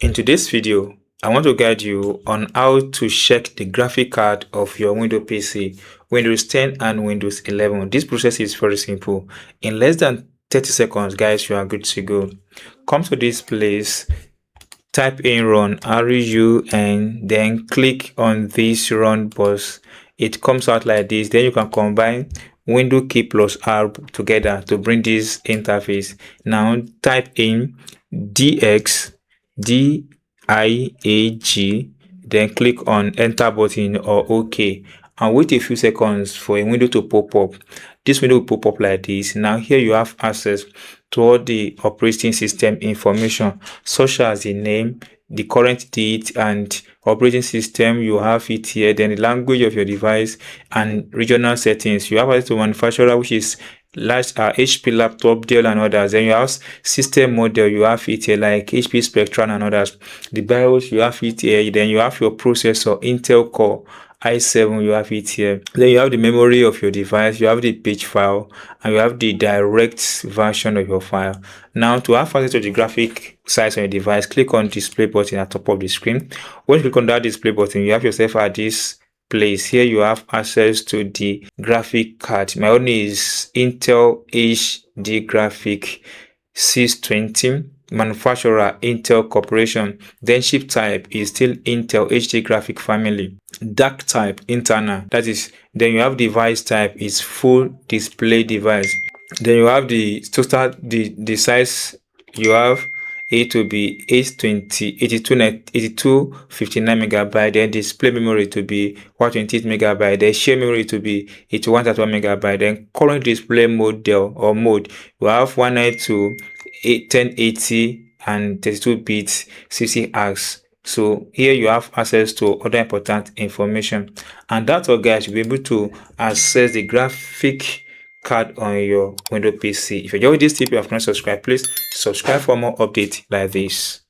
In today's video, I want to guide you on how to check the graphic card of your Windows PC, Windows 10 and Windows 11. This process is very simple. In less than 30 seconds, guys, you are good to go. Come to this place, type in run, RUN, then click on this run bus. It comes out like this. Then you can combine Windows key plus R together to bring this interface. Now type in DX DIAG, then click on enter button or OK, and wait a few seconds for a window to pop up. This window will pop up like this. Now here you have access to all the operating system information, such as the name, the current date, and operating system. You have it here. Then the language of your device and regional settings. You have access to manufacturer, which is large HP laptop, Dell and others. Then you have system model, you have it here like HP Spectrum and others. The BIOS, you have it here. Then you have your processor, Intel Core i7, you have it here. Then you have the memory of your device, you have the page file, and you have the direct version of your file. Now to have access to the graphic size on your device, click on display button at the top of the screen. When you click on that display button, you have yourself at this place. Here you have access to the graphic card. My own is Intel HD graphic 620, manufacturer Intel Corporation. Then chip type is still Intel HD graphic family. Dark type internal, that is. Then you have device type is full display device. Then you have the total the size. You have it to be 8259 megabyte, then display memory to be 128 megabyte, then share memory to be 8131 megabyte, then current display model or mode, you have 192 1080 and 32 bits 60 Hz. So here you have access to other important information, and that's all, guys. You'll be able to access the graphic card on your Windows PC. If you enjoyed this tip, you have not subscribed, please subscribe for more updates like this.